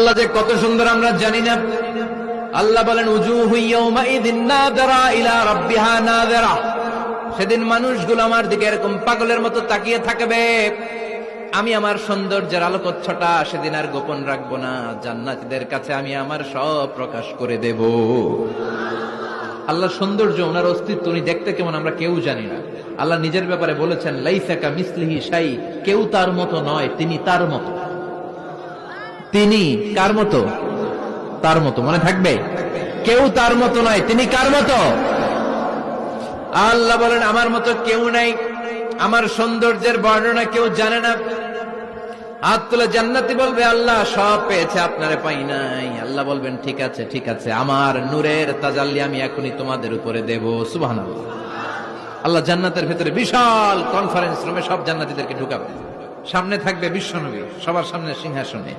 আল্লাহ যে কত সুন্দর আমরা জানি না। আল্লাহ বলেন উজুহু ইয়াউমাইযিন নাযিরা ইলা রাব্বিহা নাযিরা। সেদিন মানুষগুলো আমার দিকে এরকম পাগলের মতো তাকিয়ে থাকবে। আমি আমার সৌন্দর্যের আলোকচ্ছটা সেদিন আর গোপন রাখবো না, জান্নাতীদের কাছে আমি আমার সব প্রকাশ করে দেব। আল্লাহ সৌন্দর্য, ওনার অস্তিত্ব, উনি দেখতে কেমন আমরা কেউ জানি না। আল্লাহ নিজের ব্যাপারে বলেছেন লাইসা কামিসলিহি শাই, কেউ তার মতো নয়, তিনি তার মতো। তিনি কার মতো? তার মতো। মনে থাকবে, কেউ তার মতো নয়, তিনি কার মতো? আল্লাহ বলেন আমার মতো কেউ নাই, আমার সৌন্দর্যের বর্ণনা কেউ জানে না। হাত তুলে জান্নাতি বলবে আল্লাহ সব পেয়েছে, আপনারে পাই নাই। আল্লাহ বলবেন ঠিক আছে ঠিক আছে, আমার নূরের তাজাল্লি আমি এখনই তোমাদের উপরে দেব। সুবহানাল্লাহ। আল্লাহ জান্নাতের ভেতরে বিশাল কনফারেন্স রুমে সব জান্নাতীদেরকে ঢুকাবে। সামনে থাকবে বিশ্বনবী, সবার সামনে সিংহাসনে।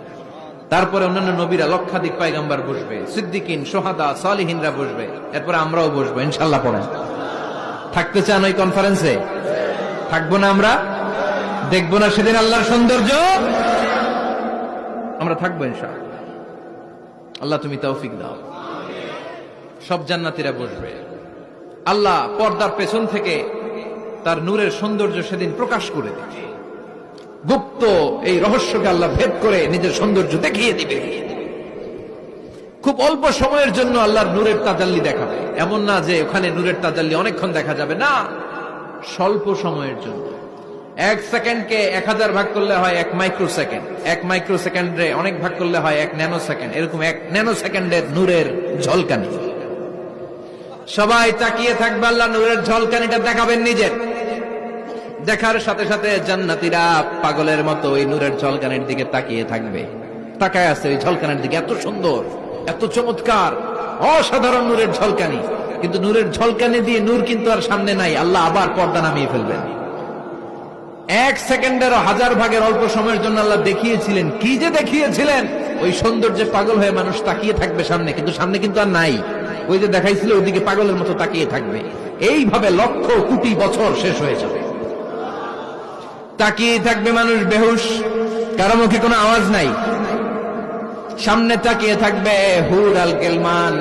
তারপরে অন্যান্য নবীরা, লক্ষাধিক পয়গম্বর বসবে, সিদ্দিকিন, সোহাদা, সালিহিনরা বসবে। এরপরে আমরাও বসবো ইনশাআল্লাহ। পড়েন, থাকতে চান ওই কনফারেন্সে? থাকবো না আমরা? দেখবো না সেদিন আল্লাহর সৌন্দর্য? আমরা থাকবো ইনশাআল্লাহ। আল্লাহ তুমি তৌফিক দাও। সব জান্নাতীরা বসবে। আল্লাহ পর্দার পেছন থেকে তার নূরের সৌন্দর্য সেদিন প্রকাশ করে দেবে। গুপ্ত এই রহস্যকে আল্লাহ ভেদ করে নিজের সৌন্দর্য দেখিয়ে দিবে। খুব অল্প সময়ের জন্য আল্লাহর নূরের তাজাল্লি দেখাবে। এমন না যে ওখানে নূরের তাজাল্লি অনেকক্ষণ দেখা যাবে, না, স্বল্প সময়ের জন্য। 1 সেকেন্ডকে 1000 ভাগ করলে হয় 1 মাইক্রো সেকেন্ড, 1 মাইক্রো সেকেন্ডে অনেক ভাগ করলে হয় 1 ন্যানো সেকেন্ড। এরকম 1 ন্যানো সেকেন্ডের নূরের ঝলকানি। সবাই তাকিয়ে থাকবে, আল্লাহ নূরের ঝলকানিটা দেখাবেন নিজের। দেখার সাথে সাথে জান্নাতীরা পাগলের মতো ওই নূরের ঝলকানির দিকে তাকিয়ে থাকবে। তাকায় আছে ওই ঝলকানির দিকে। এত সুন্দর, এত চমৎকার, অসাধারণ নূরের ঝলকানি। কিন্তু নূরের ঝলকানি দিয়ে নূর কিন্তু আর সামনে নাই। আল্লাহ আবার পর্দা নামিয়ে ফেলবেন। 1 সেকেন্ডেরও 1000 ভাগের অল্প সময়ের জন্য আল্লাহ দেখিয়েছিলেন। কি যে দেখিয়েছিলেন! ওই সৌন্দর্যে পাগল হয়ে মানুষ তাকিয়ে থাকবে সামনে, কিন্তু সামনে কিন্তু আর নাই। ওই যে দেখাইছিল ওইদিকে পাগলের মতো তাকিয়ে থাকবে। এইভাবে লক্ষ কোটি বছর শেষ হয়ে যাবে। তাকিয়ে থাকবে মানুষ বেহুশ, কারো মুখে কোনো আওয়াজ নাই। সামনে তাকিয়ে থাকবে হুর আল কেলমান।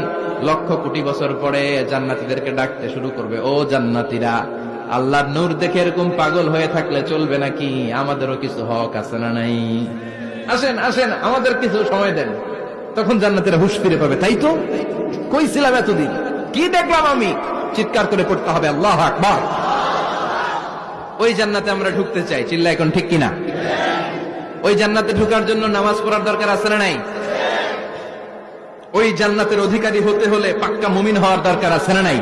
লক্ষ কোটি বছর পরে জান্নাতীদেরকে ডাকতে শুরু করবে, ও জান্নাতীরা, আল্লাহর নূর দেখে এরকম পাগল হয়ে থাকলে চলবে নাকি? আমাদেরও কিছু হক আছে না নাই? আসেন আসেন, আমাদের কিছু সময় দেন। তখন জান্নাতীরা হুঁশ ফিরে পাবে। তাই তো, কই ছিলাম এতদিন? কি দেখলাম আমি? চিৎকার করে পড়তে হবে আল্লাহু আকবার। ওই জান্নাতে আমরা ঢুকতে চাই, চিল্লা এখন ঠিক কিনা? ওই জান্নাতে ঢোকার জন্য নামাজ পড়ার দরকার আছে না নাই? ওই জান্নাতের অধিকারী হতে হলে পাক্কা মুমিন হওয়ার দরকার আছে না নাই?